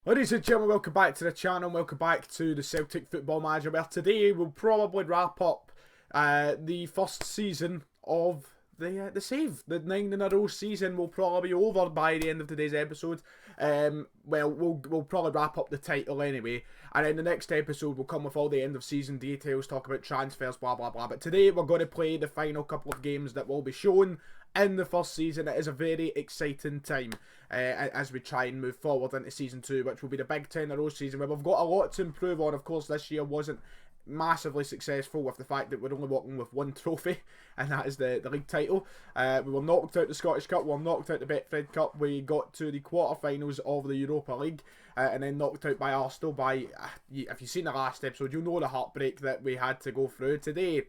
Ladies and gentlemen, welcome back to the channel, welcome back to the Celtic Football Manager, where today we'll probably wrap up the first season of the save. The 9-in-a-row season will probably be over by the end of today's episode. We'll probably wrap up the title anyway, and then the next episode will come with all the end of season details, talk about transfers, blah blah blah. But today we're going to play the final couple of games that will be shown in the first season. It is a very exciting time as we try and move forward into season 2, which will be the big 10-in-a-row season, where we've got a lot to improve on. Of course, this year wasn't massively successful, with the fact that we're only walking with one trophy, and that is the league title. We were knocked out the Scottish Cup, we were knocked out the Betfred Cup, we got to the quarterfinals of the Europa League, and then knocked out by Arsenal by, if you've seen the last episode, you'll know the heartbreak that we had to go through. Today,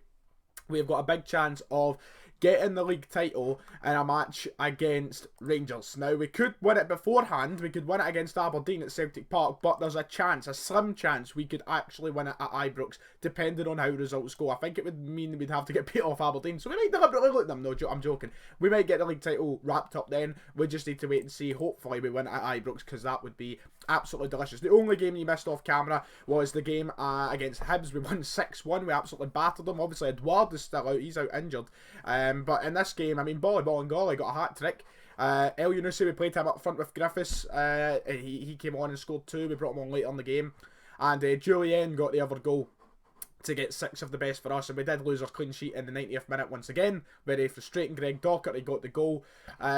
we've got a big chance of getting the league title in a match against Rangers. Now, we could win it beforehand, we could win it against Aberdeen at Celtic Park, but there's a chance, a slim chance, we could actually win it at Ibrox, depending on how results go. I think it would mean we'd have to get beat off Aberdeen, so we might deliberately look them. No, I'm joking. We might get the league title wrapped up then. We just need to wait and see. Hopefully we win it at Ibrox, because that would be absolutely delicious. The only game you missed off camera was the game against Hibs. We won 6-1. We absolutely battered them. Obviously, Eduard is still out. He's out injured. But in this game, I mean, Ball and Golly got a hat-trick. El Yunusi, we played him up front with Griffiths. He came on and scored 2. We brought him on later in the game. And Julien got the other goal to get 6 of the best for us, and we did lose our clean sheet in the 90th minute once again. Very frustrating. Greg Docherty got the goal,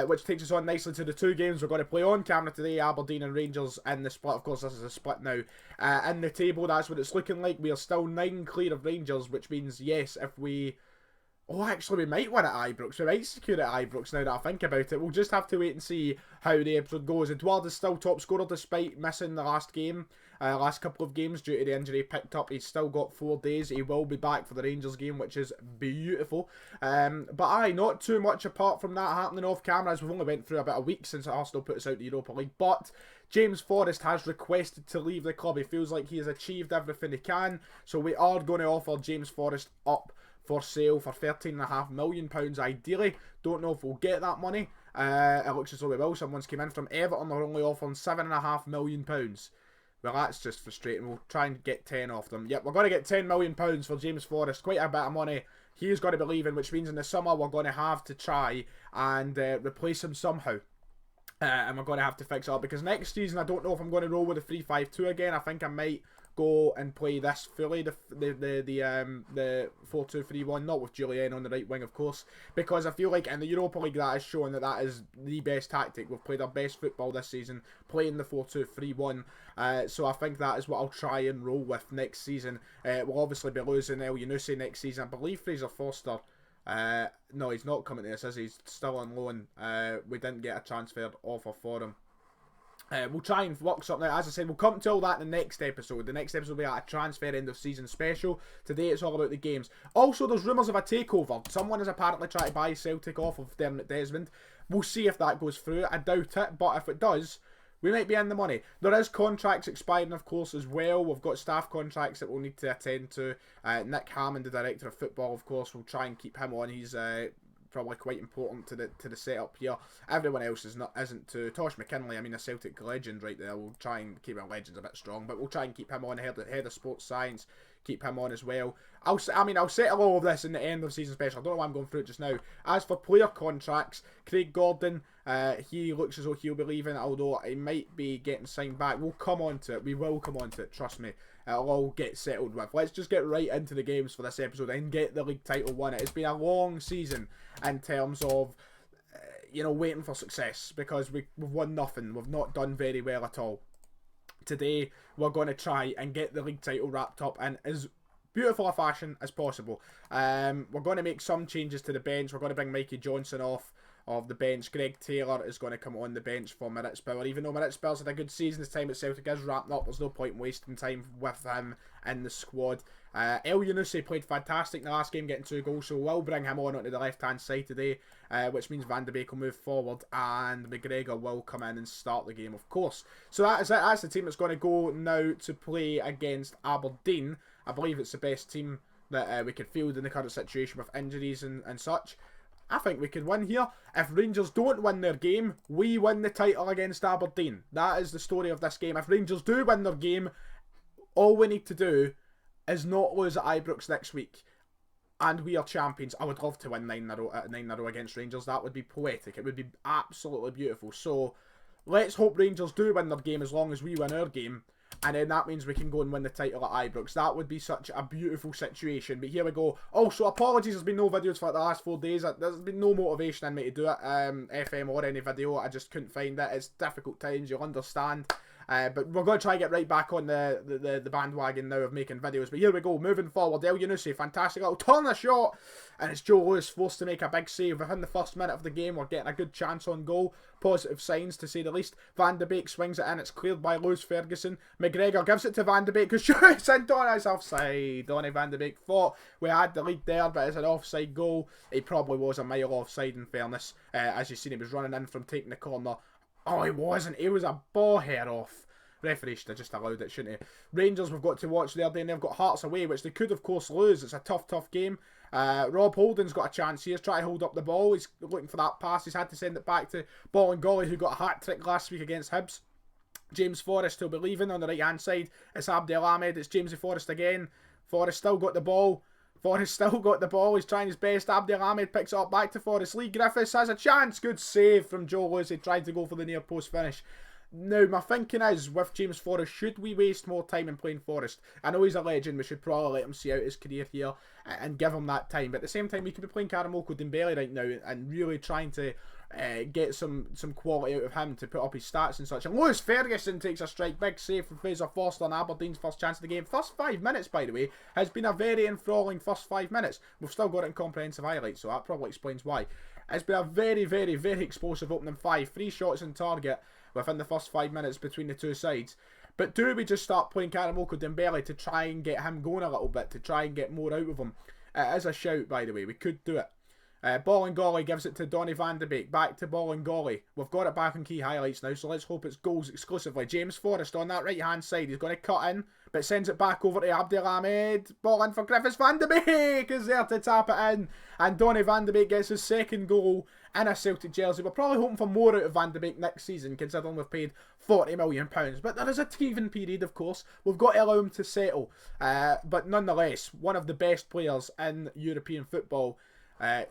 which takes us on nicely to the 2 games we're going to play on camera today, Aberdeen and Rangers in the split. Of course, this is a split now. In the table, that's what it's looking like. We are still 9 clear of Rangers, which means, yes, if we... Oh, actually, we might win at Ibrox. We might secure it at Ibrox now that I think about it. We'll just have to wait and see how the episode goes. Eduard is still top scorer despite missing the last game. Last couple of games due to the injury he picked up. He's still got 4 days. He will be back for the Rangers game, which is beautiful. But aye, not too much apart from that happening off camera, as we've only went through about a week since Arsenal put us out the Europa League. But James Forrest has requested to leave the club. He feels like he has achieved everything he can. So we are going to offer James Forrest up for sale for £13.5 million ideally. Don't know if we'll get that money. It looks as though we will. Someone's came in from Everton. They're only offering £7.5 million. Well, that's just frustrating. We'll try and get 10 off them. Yep, we're going to get £10 million for James Forrest. Quite a bit of money. He's got to be leaving, which means in the summer we're going to have to try and replace him somehow. And we're going to have to fix it up, because next season I don't know if I'm going to roll with a 3-5-2 again. I think I might go and play this fully, the 4-2-3-1, not with Julien on the right wing, of course, because I feel like in the Europa League that is showing that is the best tactic. We've played our best football this season playing the 4-2-3-1, so I think that is what I'll try and roll with next season. We'll obviously be losing El Yunusi next season. I believe Fraser Foster, no, he's not coming to us, is he? He's still on loan. We didn't get a transfer offer for him. We'll try and work something out. As I said, we'll come to all that in the next episode. The next episode will be a transfer end of season special. Today it's all about the games. Also, there's rumours of a takeover. Someone is apparently trying to buy Celtic off of Dermot Desmond. We'll see if that goes through. I doubt it, but if it does, we might be in the money. There is contracts expiring, of course, as well. We've got staff contracts that we'll need to attend to. Nick Hammond, the director of football, of course, we'll try and keep him on. He's probably quite important to the setup here. Everyone else isn't too. Tosh McKinley, I mean, a Celtic legend right there. We'll try and keep our legends a bit strong, but we'll try and keep him on. Head of sports science, keep him on as well. I'll settle all of this in the end of season special. I don't know why I'm going through it just now. As for player contracts, Craig Gordon, he looks as though he'll be leaving, although he might be getting signed back. We'll come on to it. We will come on to it, trust me. It'll all get settled with. Let's just get right into the games for this episode and get the league title won. It's been a long season in terms of, waiting for success, because we've won nothing. We've not done very well at all. Today, we're going to try and get the league title wrapped up in as beautiful a fashion as possible. We're going to make some changes to the bench. We're going to bring Mikey Johnson off of the bench. Greg Taylor is going to come on the bench for Miritzbauer. Even though Miritzbauer's had a good season, his time at Celtic is wrapping up. There's no point in wasting time with him in the squad. El Yunusi played fantastic in the last game, getting 2 goals, so we'll bring him on onto the left-hand side today, which means Van de Beek will move forward, and McGregor will come in and start the game, of course. So that is it. That's the team that's going to go now to play against Aberdeen. I believe it's the best team that we could field in the current situation with injuries and such. I think we could win here. If Rangers don't win their game, we win the title against Aberdeen. That is the story of this game. If Rangers do win their game, all we need to do is not lose at Ibrox next week. And we are champions. I would love to win 9-0 against Rangers. That would be poetic. It would be absolutely beautiful. So, let's hope Rangers do win their game as long as we win our game. And then that means we can go and win the title at Ibrox. That would be such a beautiful situation. But here we go. Also, apologies, there's been no videos for the last 4 days. There's been no motivation in me to do it. FM or any video. I just couldn't find it. It's difficult times, you'll understand. But we're going to try and get right back on the bandwagon now of making videos. But here we go, moving forward. El Yunusi, fantastic little turn of shot. And it's Joe Lewis forced to make a big save within the first minute of the game. We're getting a good chance on goal. Positive signs, to say the least. Van de Beek swings it in. It's cleared by Lewis Ferguson. McGregor gives it to Van de Beek, who shoots into his offside. Donny Van de Beek thought we had the lead there, but it's an offside goal. He probably was a mile offside, in fairness. As you've seen, he was running in from taking the corner. Oh, he wasn't. He was a ball head off. Referee should have just allowed it, shouldn't he? Rangers, we've got to watch their day, and they've got Hearts away, which they could, of course, lose. It's a tough game. Rob Holding's got a chance here. He's trying to hold up the ball. He's looking for that pass. He's had to send it back to Bolingoli, who got a hat-trick last week against Hibs. James Forrest will be leaving on the right-hand side. It's Abdel Ahmed. It's Jamesy Forrest again. Forrest still got the ball. He's trying his best. Abdel Ahmed picks it up back to Forrest. Lee Griffiths has a chance. Good save from Joe Lewis. He tried to go for the near post finish. Now, my thinking is, with James Forrest, should we waste more time in playing Forrest? I know he's a legend, we should probably let him see out his career here and give him that time. But at the same time, we could be playing Karamoko Dembele right now and really trying to get some quality out of him to put up his stats and such. And Lewis Ferguson takes a strike, big save from Fraser Forster on Aberdeen's first chance of the game. First 5 minutes, by the way, has been a very enthralling first 5 minutes. We've still got it in comprehensive highlights, so that probably explains why. It's been a very, very, very explosive opening 5. 3 shots on target within the first 5 minutes between the two sides. But do we just start playing Karamoko Dembele to try and get him going a little bit, to try and get more out of him? It is a shout, by the way. We could do it. Bolingoli gives it to Donny van de Beek. Back to Bolingoli. We've got it back on key highlights now, so let's hope it's goals exclusively. James Forrest on that right-hand side. He's going to cut in, but sends it back over to Abdel Ahmed. Ball in for Griffiths. Van de Beek is there to tap it in. And Donny van de Beek gets his second goal in a Celtic jersey. We're probably hoping for more out of Van de Beek next season, considering we've paid £40 million. But there is a teething period, of course. We've got to allow him to settle. But nonetheless, one of the best players in European football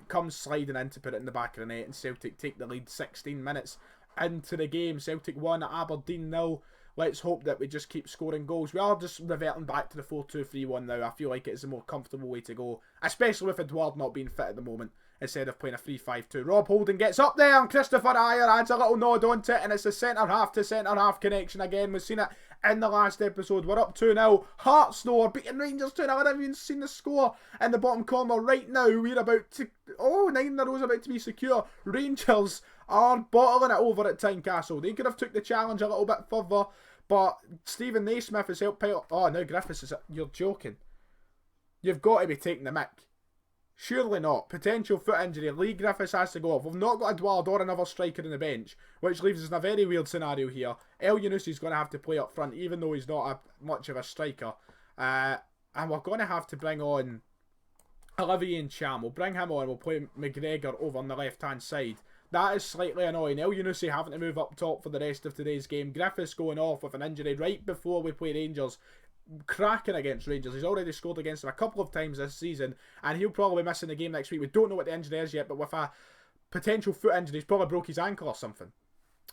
comes sliding in to put it in the back of the net, and Celtic take the lead 16 minutes into the game. Celtic 1, Aberdeen 0. Let's hope that we just keep scoring goals. We are just reverting back to the 4-2-3-1 now. I feel like it is a more comfortable way to go, especially with Edouard not being fit at the moment, instead of playing a 3-5-2. Rob Holding gets up there, and Christopher Ayer adds a little nod onto it, and it's a centre-half to centre-half connection again. We've seen it in the last episode. We're up 2-0. Hearts, though, are beating Rangers 2-0. I haven't even seen the score in the bottom corner right now. We're about to... Oh, 9-0's about to be secure. Rangers are bottling it over at Tynecastle. They could have took the challenge a little bit further, but Stephen Naismith has helped out. Oh, no, Griffiths is... You're joking. You've got to be taking the mick. Surely not. Potential foot injury. Lee Griffiths has to go off. We've not got Edouard or another striker on the bench, which leaves us in a very weird scenario here. El Yunusi's going to have to play up front, even though he's not much of a striker. And we're going to have to bring on Olivier Ncham. We'll bring him on. We'll play McGregor over on the left-hand side. That is slightly annoying. El Yunusi having to move up top for the rest of today's game. Griffiths going off with an injury right before we play Rangers. Cracking against Rangers. He's already scored against them a couple of times this season, and he'll probably be missing the game next week. We don't know what the injury is yet, but with a potential foot injury, he's probably broke his ankle or something.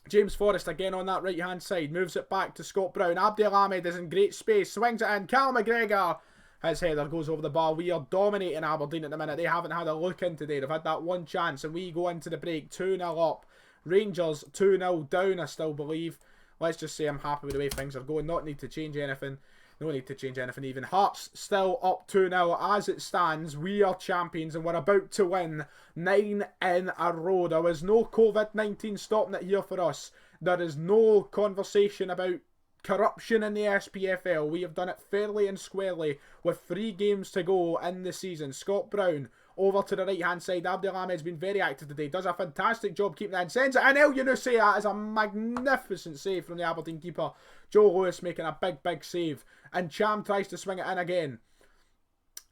James Forrest again on that right hand side, moves it back to Scott Brown. Abdel Ahmed is in great space, swings it in. Cal McGregor, his header goes over the bar. We are dominating Aberdeen at the minute. They haven't had a look in today. They've had that one chance, and we go into the break 2-0 up. Rangers 2-0 down, I still believe. Let's just say I'm happy with the way things are going. Not need to change anything. No need to change anything even. Hearts still up 2-0 as it stands. We are champions and we're about to win 9 in a row. There is no COVID-19 stopping it here for us. There is no conversation about corruption in the SPFL. We have done it fairly and squarely with 3 games to go in the season. Scott Brown over to the right hand side. Abdel Ahmed's been very active today. Does a fantastic job keeping that in. Sends it in. El Yunusi, that is a magnificent save from the Aberdeen keeper. Joe Lewis making a big save. And Cham tries to swing it in again.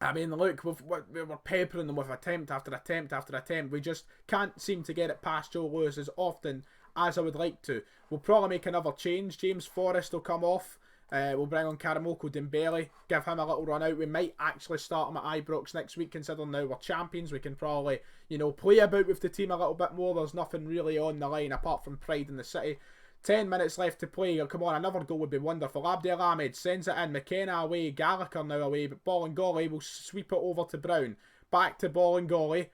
I mean, look, we're peppering them with attempt after attempt after attempt. We just can't seem to get it past Joe Lewis as often as I would like to. We'll probably make another change. James Forrest will come off. We'll bring on Karamoko Dembele, give him a little run out. We might actually start him at Ibrox next week, considering now we're champions. We can probably, play about with the team a little bit more. There's nothing really on the line apart from pride in the city. 10 minutes left to play. Oh, come on, another goal would be wonderful. Abdel Ahmed sends it in. McKenna away. Gallagher now away. But Bolingoli will sweep it over to Brown. Back to Bolingoli.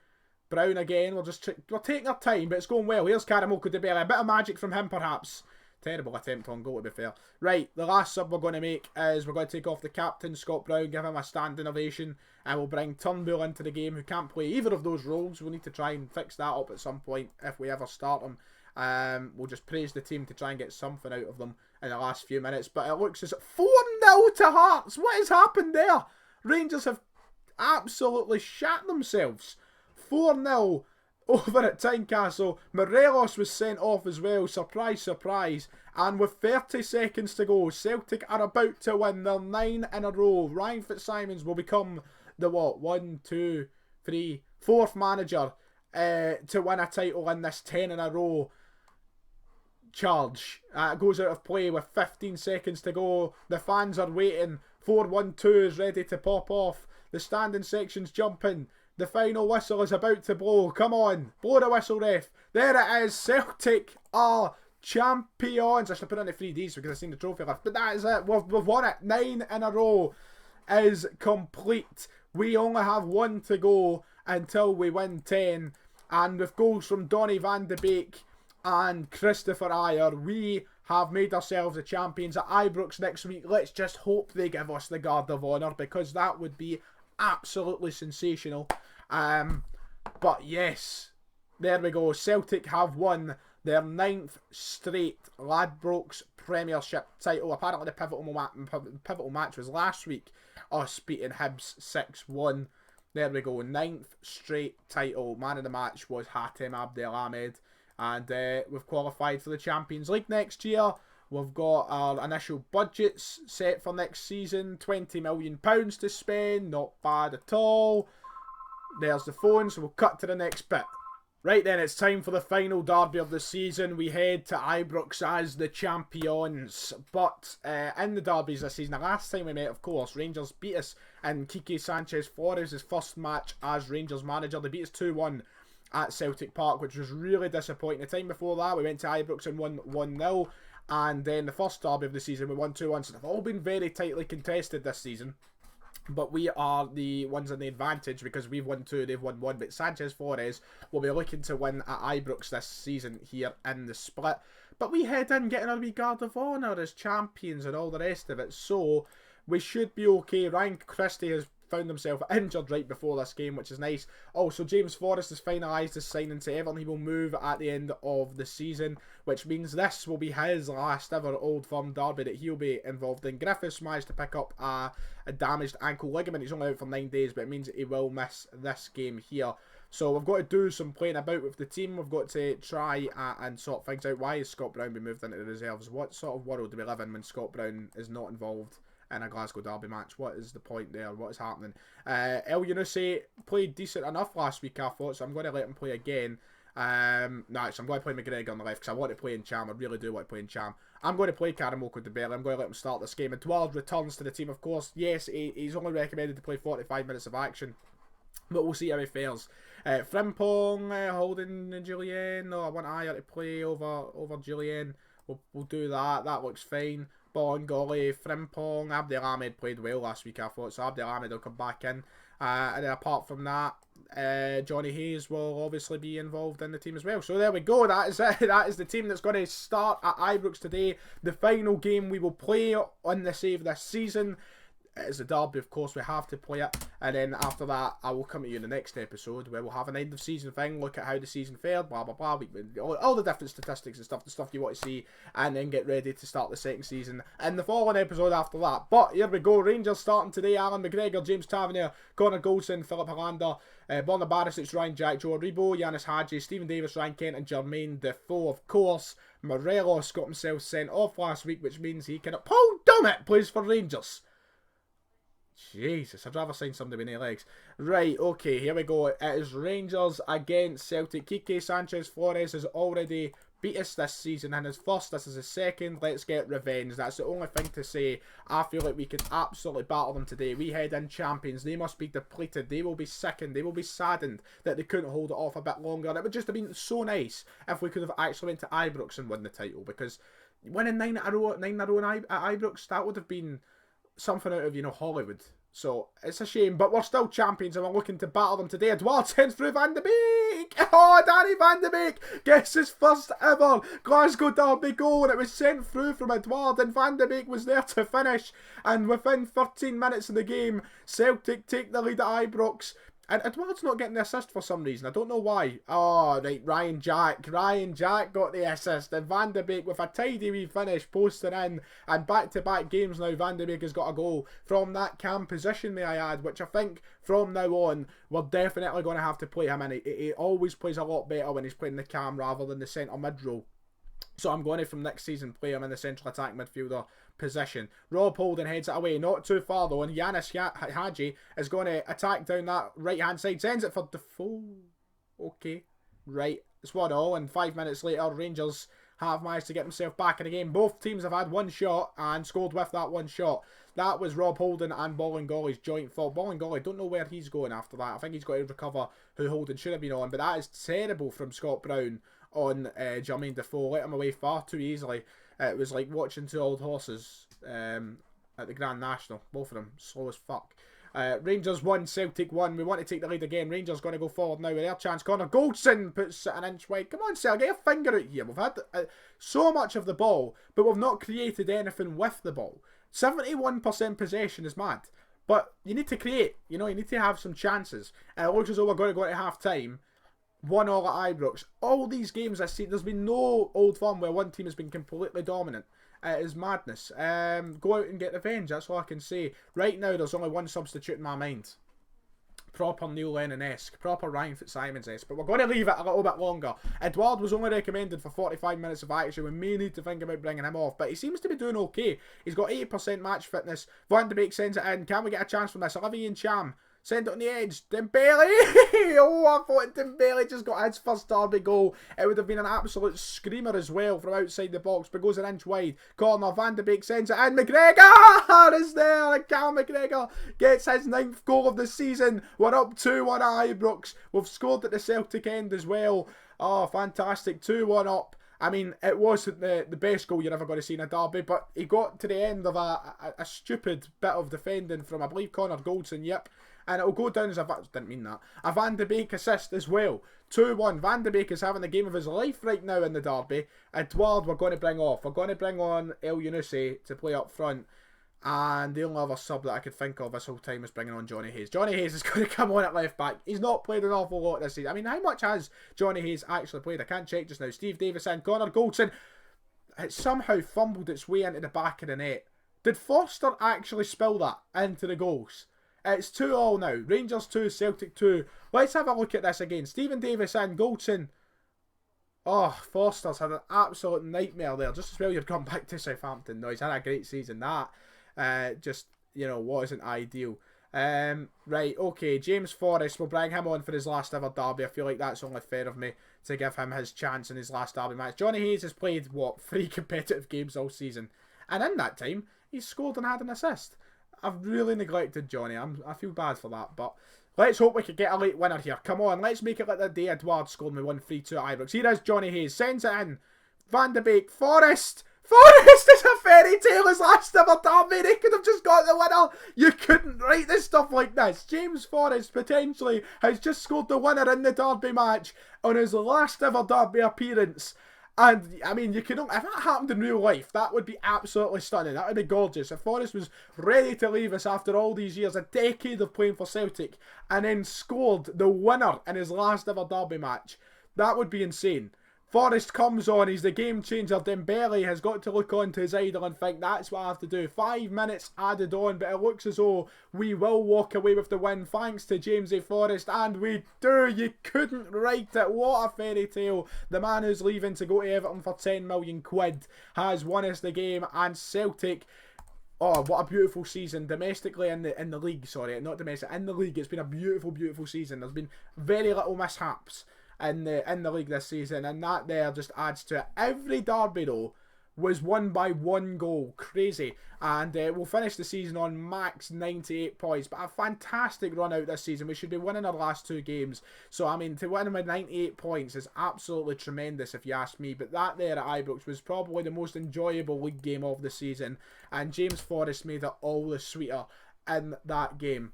Brown again. We're taking our time, but it's going well. Here's Karamoko Dembele. A bit of magic from him, perhaps. Terrible attempt on goal, to be fair. Right, the last sub we're going to make is we're going to take off the captain, Scott Brown, give him a standing ovation, and we'll bring Turnbull into the game, who can't play either of those roles. We'll need to try and fix that up at some point if we ever start him. We'll just praise the team to try and get something out of them in the last few minutes. But it looks as 4-0 to Hearts. What has happened there? Rangers have absolutely shat themselves. 4-0 over at Tynecastle. Morelos was sent off as well. Surprise, surprise. And with 30 seconds to go, Celtic are about to win their 9 in a row. Ryan Fitzsimons will become the fourth manager to win a title in this 10 in a row charge. Goes out of play with 15 seconds to go. The fans are waiting. 4-1-2 is ready to pop off. The standing section's jumping. The final whistle is about to blow. Come on, blow the whistle, ref. There it is. Celtic are champions. I should put in the 3Ds because I've seen the trophy left. But that is it. We've won it. 9 in a row is complete. We only have 1 to go until we win 10. And with goals from Donny van de Beek and Christopher Ayer, we have made ourselves the champions at Ibrox next week. Let's just hope they give us the Guard of Honour, because that would be absolutely sensational. But yes, there we go. Celtic have won their 9th straight Ladbrokes Premiership title. Apparently the pivotal match was last week, us beating Hibs 6-1. There we go, 9th straight title. Man of the match was Hatem Abdel Ahmed. And we've qualified for the Champions League next year. We've got our initial budgets set for next season. £20 million to spend. Not bad at all. There's the phone, so we'll cut to the next bit. Right then, it's time for the final derby of the season. We head to Ibrox as the champions. But in the derbies this season, the last time we met, of course, Rangers beat us in Kike Sanchez-Flores' first match as Rangers manager. They beat us 2-1 at Celtic Park, which was really disappointing. The time before that, we went to Ibrox and won 1-0. And then the first derby of the season, we won 2-1. So they've all been very tightly contested this season. But we are the ones in the advantage because we've won 2, they've won 1. But Sanchez-Flores will be looking to win at Ibrox this season here in the split. But we head in getting our wee Guard of Honour as champions and all the rest of it. So we should be okay. Ryan Christie has found himself injured right before this game, which is nice. Also, James Forrest has finalised his signing to Everton. He will move at the end of the season, which means this will be his last ever Old Firm derby that he'll be involved in. Griffiths managed to pick up a damaged ankle ligament. He's only out for 9 days, but it means he will miss this game here. So we've got to do some playing about with the team. We've got to try and sort things out. Why has Scott Brown been moved into the reserves? What sort of world do we live in when Scott Brown is not involved in a Glasgow derby match? What is the point there? What is happening? El Yunusi played decent enough last week, I thought, so I'm going to let him play again. No, actually, I'm going to play McGregor on the left because I want to play in Cham. I really do want to play in Cham. I'm going to play Karamoko Dembele. I'm going to let him start this game. Edouard returns to the team, of course. Yes, he's only recommended to play 45 minutes of action, but we'll see how he fares. Frimpong holding Julien. No, I want Ayer to play over Julien. We'll do that. That looks fine. Bolingoli, Frimpong, Abdel Ahmed played well last week, I thought, so Abdel Ahmed will come back in. And then apart from that, Johnny Hayes will obviously be involved in the team as well. So there we go, that is it. That is the team that's going to start at Ibrox today. The final game we will play on the save this season. It is a derby, of course, we have to play it. And then after that, I will come to you in the next episode where we'll have an end of season thing, look at how the season fared, blah, blah, blah. All the different statistics and stuff, the stuff you want to see, and then get ready to start the second season in the following episode after that. But here we go, Rangers starting today. Alan McGregor, James Tavernier, Connor Goldson, Philip Hollander, Borna Barisic, Ryan Jack, Joe Aribo, Yanis Hadji, Stephen Davis, Ryan Kent, and Jermaine Defoe, of course. Morelos got himself sent off last week, which means he can... Paul Dummett plays for Rangers. Jesus, I'd rather sign somebody with no legs. Right, okay, here we go. It is Rangers against Celtic. Quique Sanchez Flores has already beat us this season in his first. This is his second. Let's get revenge. That's the only thing to say. I feel like we could absolutely battle them today. We head in champions. They must be depleted. They will be sickened. They will be saddened that they couldn't hold it off a bit longer. It would just have been so nice if we could have actually went to Ibrox and won the title, because winning 9 in a row at Ibrox, that would have been something out of, you know, Hollywood. So it's a shame, but we're still champions and we're looking to battle them today. Edouard sends through Van de Beek. Oh, Danny Van de Beek gets his first ever Glasgow Derby goal, and it was sent through from Edouard, and Van de Beek was there to finish. And within 13 minutes of the game, Celtic take the lead at Ibrox. And Edouard's not getting the assist for some reason. I don't know why. Oh, right, Ryan Jack. Ryan Jack got the assist. And Van de Beek with a tidy wee finish, posting in. And back-to-back games now, Van de Beek has got a goal from that cam position, may I add, which I think from now on, we're definitely going to have to play him in. He always plays a lot better when he's playing the cam rather than the centre mid role. So I'm going to, from next season, play him in the central attack midfielder position. Rob Holding heads it away, not too far though, and Yanis Hadji is going to attack down that right-hand side, sends it for Defoe. Okay, right, it's 1-0, and 5 minutes later, Rangers have managed to get themselves back in the game. Both teams have had one shot and scored with that one shot. That was Rob Holding and Bolingoli's joint fault. Bolingoli, don't know where he's going after that. I think he's got to recover who Holding should have been on, but that is terrible from Scott Brown on Jermaine Defoe. Let him away far too easily. It was like watching two old horses at the Grand National. Both of them slow as fuck. Rangers 1, Celtic 1. We want to take the lead again. Rangers going to go forward now with their chance. Connor Goldson puts it an inch wide. Come on, Sal, get your finger out here. We've had so much of the ball, but we've not created anything with the ball. 71% possession is mad. But you need to create. You know, you need to have some chances. And it looks as though we're going to go to half-time. 1-1 at Ibrox. All these games I see, there's been no Old Firm where one team has been completely dominant. It is madness. Go out and get revenge, that's all I can say. Right now, there's only one substitute in my mind. Proper Neil Lennon-esque. Proper Ryan Fitzsimons-esque. But we're going to leave it a little bit longer. Edouard was only recommended for 45 minutes of action. We may need to think about bringing him off. But he seems to be doing okay. He's got 80% match fitness. Van de Beek sends it in. Can we get a chance from this? Olivier Cham. Send it on the edge. Dembele! Oh, I thought Dembele just got his first derby goal. It would have been an absolute screamer as well from outside the box, but goes an inch wide. Corner, Van de Beek sends it in. McGregor is there. And Cal McGregor gets his 9th goal of the season. We're up 2-1 at Ibrox. We've scored at the Celtic end as well. Oh, fantastic. 2-1 up. I mean, it wasn't the best goal you're ever going to see in a derby, but he got to the end of a stupid bit of defending from, I believe, Connor Goldson, yep. And it'll go down as didn't mean that, a Van de Beek assist as well. 2-1. Van de Beek is having the game of his life right now in the derby. Edouard we're going to bring off. We're going to bring on El Yunusi to play up front. And the only other sub that I could think of this whole time is bringing on Johnny Hayes. Johnny Hayes is going to come on at left back. He's not played an awful lot this season. I mean, how much has Johnny Hayes actually played? I can't check just now. Steve Davis and Connor Goldson. It somehow fumbled its way into the back of the net. Did Foster actually spill that into the goals? It's 2-2 now. Rangers 2, Celtic 2. Let's have a look at this again. Stephen Davis and Goldson. Oh, Foster's had an absolute nightmare there. Just as well you'd come back to Southampton. No, he's had a great season. That just, you know, wasn't ideal. Right, okay. James Forrest, we'll bring him on for his last ever derby. I feel like that's only fair of me to give him his chance in his last derby match. Johnny Hayes has played, what, 3 competitive games all season. And in that time, he's scored and had an assist. I've really neglected Johnny. I feel bad for that, but let's hope we could get a late winner here. Come on, let's make it like the day Edouard scored and we won 3-2 at Ibrox. Here is Johnny Hayes. Sends it in. Van de Beek. Forrest is a fairy tale. His last ever derby. They could have just got the winner. You couldn't write this stuff like this. James Forrest potentially has just scored the winner in the derby match on his last ever derby appearance. And, I mean, you could, if that happened in real life, that would be absolutely stunning. That would be gorgeous. If Forrest was ready to leave us after all these years, a decade of playing for Celtic, and then scored the winner in his last ever derby match, that would be insane. Forrest comes on, he's the game changer. Dembele has got to look on to his idol and think that's what I have to do. 5 minutes added on, but it looks as though we will walk away with the win thanks to James A. Forrest, and we do. You couldn't write it. What a fairy tale. The man who's leaving to go to Everton for 10 million quid has won us the game, and Celtic Oh, what a beautiful season domestically in the league. Sorry, not domestic, in the league. It's been a beautiful, beautiful season. There's been very little mishaps in the league this season, and that there just adds to it. Every derby though was won by 1 goal. Crazy. And we'll finish the season on max 98 points. But a fantastic run out this season. We should be winning our last 2 games. So, I mean, to win with 98 points is absolutely tremendous if you ask me. But that there at Ibrox was probably the most enjoyable league game of the season. And James Forrest made it all the sweeter in that game.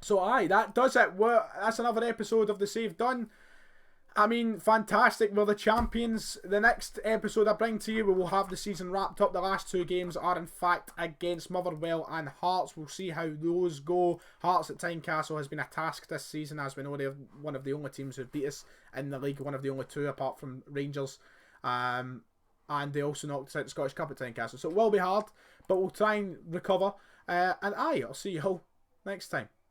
So, aye, that does it. That's another episode of The Save done. I mean, fantastic. We're the champions. The next episode I bring to you, we will have the season wrapped up. The last 2 games are, in fact, against Motherwell and Hearts. We'll see how those go. Hearts at Tynecastle has been a task this season. As we know, they're one of the only teams who've beat us in the league. One of the only 2, apart from Rangers. And they also knocked us out the Scottish Cup at Tynecastle. So it will be hard, but we'll try and recover. And I'll see you all next time.